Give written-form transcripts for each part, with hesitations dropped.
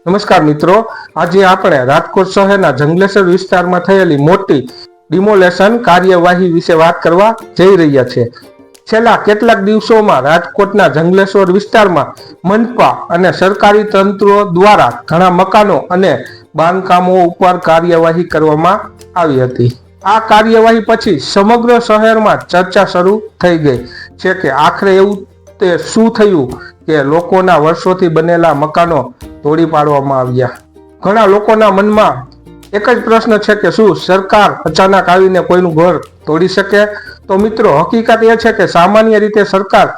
નમસ્કાર મિત્રો, આજે આપણે રાજકોટ શહેરના જંગલેશ્વર વિસ્તારમાં થયેલી મોટી ડિમોલેશન કાર્યવાહી વિશે વાત કરવા જઈ રહ્યા છે. છેલ્લા કેટલાક દિવસોમાં રાજકોટના જંગલેશ્વર વિસ્તારમાં મનપા અને સરકારી તંત્રો દ્વારા ઘણા મકાનો અને બાંધકામો ઉપર કાર્યવાહી કરવામાં આવી હતી. આ કાર્યવાહી પછી સમગ્ર શહેરમાં ચર્ચા શરૂ થઈ ગઈ છે કે આખરે એવું તે શું થયું કે લોકોના વર્ષોથી બનેલા મકાનો તોડી પાડવામાં આવ્યા. ઘણા લોકોના મનમાં એક જ પ્રશ્ન છે કે શું સરકાર અચાનક આવીને કોઈનું ઘર તોડી શકે? તો મિત્રો, હકીકત એ છે કે સામાન્ય રીતે સરકાર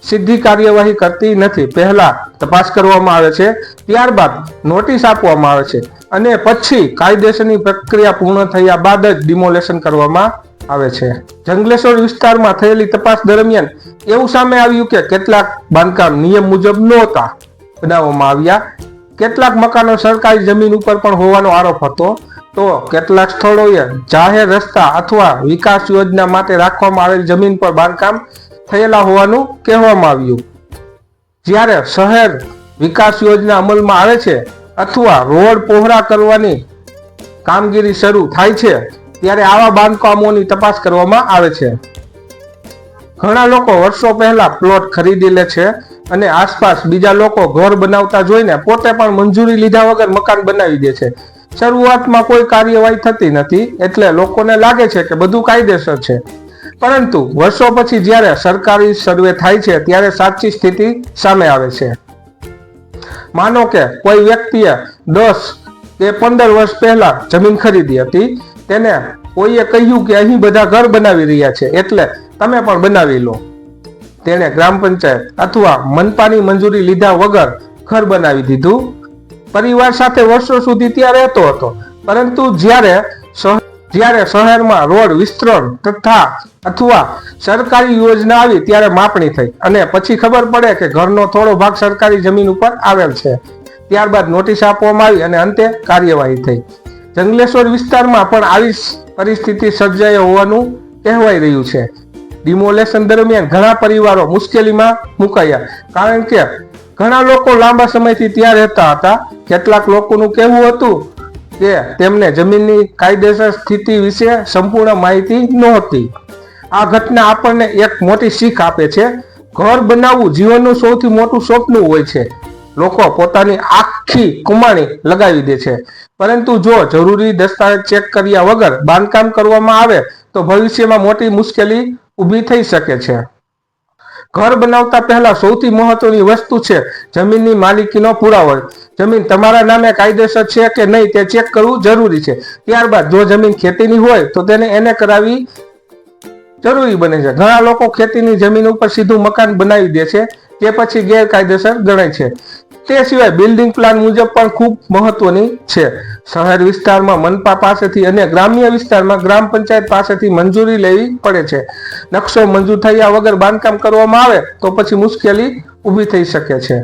સીધી કાર્યવાહી કરતી નથી. પહેલા તપાસ કરવામાં આવે છે, ત્યારબાદ નોટિસ આપવામાં આવે છે અને પછી કાયદેસરની પ્રક્રિયા પૂર્ણ થયા બાદ જ ડિમોલેશન કરવામાં આવે છે. જંગલેશ્વર વિસ્તારમાં થયેલી તપાસ દરમિયાન એવું સામે આવ્યું કે કેટલાક બાંધકામ નિયમ મુજબ નહોતા બનાવવામાં આવ્યા. કેટલાક મકાનો સરકારી જમીન ઉપર પણ હોવાનો આરોપ હતો, તો કેટલાક સ્થળોએ જાહેર રસ્તા અથવા વિકાસ યોજના માટે રાખવામાં આવેલ જમીન પર બાંધકામ થયેલા હોવાનું કહેવામાં આવ્યું. જ્યારે શહેર વિકાસ યોજના અમલમાં આવે છે અથવા રોડ પહોળા કરવાની કામગીરી શરૂ થાય છે ત્યારે આવા બાંધકામોની તપાસ કરવામાં આવે છે. ઘણા લોકો વર્ષો પહેલા પ્લોટ ખરીદી લે છે અને આસપાસ બીજા લોકો ઘર બનાવતા જોઈને પોતે પણ મંજૂરી લીધા વગર મકાન બનાવી દે છે. શરૂઆતમાં કોઈ કાર્યવાહી થતી નથી એટલે લોકોને લાગે છે કે બધું કાયદેસર છે, પરંતુ વર્ષો પછી જ્યારે સરકારી સર્વે થાય છે ત્યારે સાચી સ્થિતિ સામે આવે છે. માનો કે કોઈ વ્યક્તિએ 10 કે 15 વર્ષ પહેલા જમીન ખરીદી હતી. તેને કોઈએ કહ્યું કે અહીં બધા ઘર બનાવી રહ્યા છે એટલે તમે પણ બનાવી લો. તેણે ગ્રામ પંચાયત અથવા મનપાની મંજૂરી લીધા વગર ઘર બનાવી દીધું. પરિવાર સાથે વર્ષો સુધી ત્યાં રહેતો હતો, પરંતુ જ્યારે શહેરમાં રોડ વિસ્તરણ તથા અથવા સરકારી યોજના આવી ત્યારે માપણી થઈ અને પછી ખબર પડે કે ઘરનો થોડો ભાગ સરકારી જમીન ઉપર આવેલ છે. ત્યારબાદ નોટિસ આપવામાં આવી અને અંતે કાર્યવાહી થઈ. જંગલેશ્વર વિસ્તારમાં પણ આવી પરિસ્થિતિ સર્જાઈ હોવાનું કહેવાઈ રહ્યું છે. ડિમોલેશન દરમિયાન ઘણા પરિવારો મુશ્કેલીમાં મુકાયા, કારણ કે ઘણા લોકો લાંબા સમયથી ત્યાં રહેતા હતા. કેટલાક લોકોનું કહેવું હતું કે તેમને જમીનની કાયદેસર સ્થિતિ વિશે સંપૂર્ણ માહિતી નહોતી. આ ઘટના આપણને એક મોટી શીખ આપે છે. ઘર બનાવવું જીવનનું સૌથી મોટું સપનું હોય છે. લોકો પોતાની આખી કમાણી લગાવી દે છે, પરંતુ જો જરૂરી દસ્તાવેજ ચેક કર્યા વગર બાંધકામ કરવામાં આવે તો ભવિષ્યમાં મોટી મુશ્કેલી ઊભી થઈ શકે છે. ઘર બનાવતા પહેલા સૌથી મહત્વની વસ્તુ છે જમીનની માલિકીનો પુરાવો. જમીન તમારા નામે કાયદેસર છે કે નહીં તે ચેક કરવું જરૂરી છે. ત્યારબાદ જો જમીન ખેતીની હોય તો એને કરાવી જરૂરી બને છે. ઘણા લોકો ખેતીની જમીન ઉપર સીધું મકાન બનાવી દે છે, તે પછી ગેરકાયદેસર ગણાય છે. તે સિવાય બિલ્ડિંગ પ્લાન મુજબ પણ ખૂબ મહત્વની છે. શહેર વિસ્તારમાં મનપા પાસેથી અને ગ્રામ્ય વિસ્તારમાં ગ્રામ પંચાયત પાસેથી મંજૂરી લેવી પડે છે. નકશો મંજૂર થયા વગર બાંધકામ કરવામાં આવે તો પછી મુશ્કેલી ઊભી થઈ શકે છે.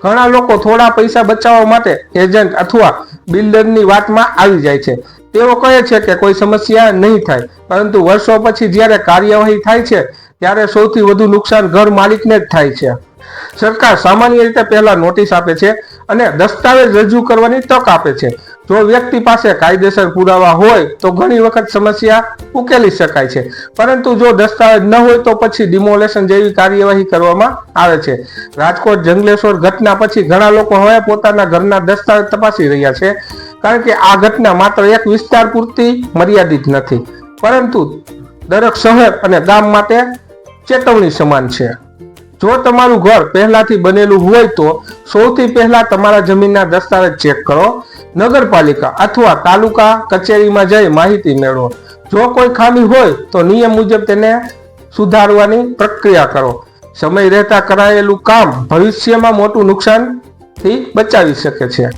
ઘણા લોકો થોડા પૈસા બચાવવા માટે એજન્ટ અથવા બિલ્ડરની વાતમાં આવી જાય છે. તેઓ કહે છે કે કોઈ સમસ્યા નહીં થાય, પરંતુ વર્ષો પછી જ્યારે કાર્યવાહી થાય છે ત્યારે સૌથી વધુ નુકસાન ઘર માલિકને જ થાય છે. સરકાર સામાન્ય રીતે પહેલા નોટિસ આપે છે અને દસ્તાવેજ રજૂ કરવાની તક આપે છે. જો વ્યક્તિ પાસે કાયદેસર પુરાવા હોય તો ઘણી વખત સમસ્યા ઉકેલી શકાય છે, પરંતુ જો દસ્તાવેજ ન હોય તો પછી ડિમોલેશન જેવી કાર્યવાહી કરવામાં આવે છે. રાજકોટ જંગલેશ્વર ઘટના પછી ઘણા લોકો હવે પોતાના ઘરના દસ્તાવેજ તપાસી રહ્યા છે, કારણ કે આ ઘટના માત્ર એક વિસ્તાર પૂરતી મર્યાદિત નથી, પરંતુ દરેક શહેર અને ગામ માટે ચેતવણી સમાન છે. જો તમારું ઘર પહેલાથી બનેલું હોય તો સૌથી પહેલા તમારા જમીનના દસ્તાવેજ ચેક કરો. નગરપાલિકા અથવા તાલુકા કચેરીમાં જઈ માહિતી મેળવો. જો કોઈ ખામી હોય તો નિયમ મુજબ તેને સુધારવાની પ્રક્રિયા કરો. સમય રહેતા કરાયેલું કામ ભવિષ્યમાં મોટું નુકસાનથી બચાવી શકે છે.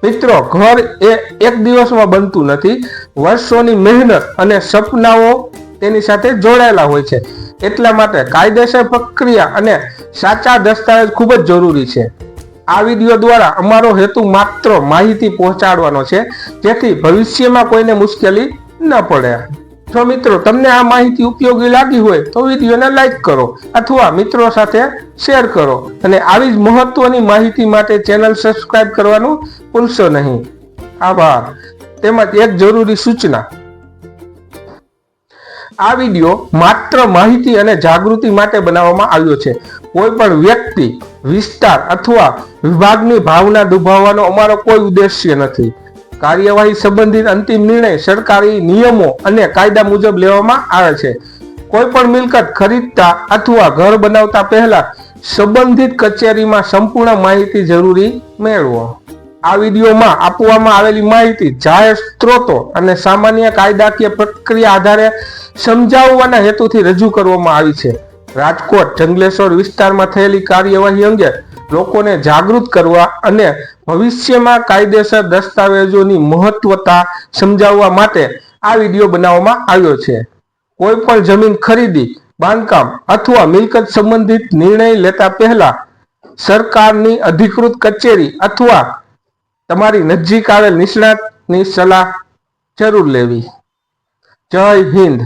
મિત્રો, ઘર એ એક દિવસમાં બનતું નથી. વર્ષોની મહેનત અને સપનાઓ તેની સાથે જોડાયેલા હોય છે. એટલા માટે કાયદેસર પ્રક્રિયા અને સાચા દસ્તાવેજ ખૂબ જ જરૂરી છે. આ વિડીયો દ્વારા અમારો હેતુ માત્ર માહિતી પહોંચાડવાનો છે, જેથી ભવિષ્યમાં કોઈને મુશ્કેલી ન પડે. જો મિત્રો તમને આ માહિતી ઉપયોગી લાગી હોય તો વિડીયોને લાઈક કરો અથવા મિત્રો સાથે શેર કરો અને આવી જ મહત્વની માહિતી માટે ચેનલ સબસ્ક્રાઇબ કરવાનું ભૂલશો નહીં. આભાર. તેમજ એક જરૂરી સૂચના, આ વિડીયો માત્ર માહિતી અને જાગૃતિ માટે બનાવવામાં આવ્યો છે. કોઈ પણ વ્યક્તિ, વિસ્તાર અથવા વિભાગની ભાવના દુભાવવાનો અમારો કોઈ ઉદ્દેશ્ય નથી. કાર્યવાહી સંબંધિત અંતિમ નિર્ણય સરકારી નિયમો અને કાયદા મુજબ લેવામાં આવે છે. કોઈ પણ મિલકત ખરીદતા અથવા ઘર બનાવતા પહેલા સંબંધિત કચેરીમાં સંપૂર્ણ માહિતી જરૂરી મેળવો. આ વિડીયોમાં આપવામાં આવેલી માહિતી જાહેર સ્ત્રોતો અને સામાન્ય કાયદાકીય પ્રક્રિયા આધારે સમજાવવાના હેતુથી રજૂ કરવામાં આવી છે. રાજકોટ જંગલેશ્વર વિસ્તારમાં થયેલી કાર્યવાહી અંગે લોકોને જાગૃત કરવા અને ભવિષ્યમાં કાયદેસર દસ્તાવેજોની મહત્વતા સમજાવવા માટે આ વિડીયો બનાવવામાં આવ્યો છે. કોઈ પણ જમીન ખરીદી, બાંધકામ અથવા મિલકત સંબંધિત નિર્ણય લેતા પહેલા સરકારની અધિકૃત કચેરી અથવા તમારી નજીક આવેલ નિષ્ણાતની સલાહ જરૂર લેવી. જય હિન્દ.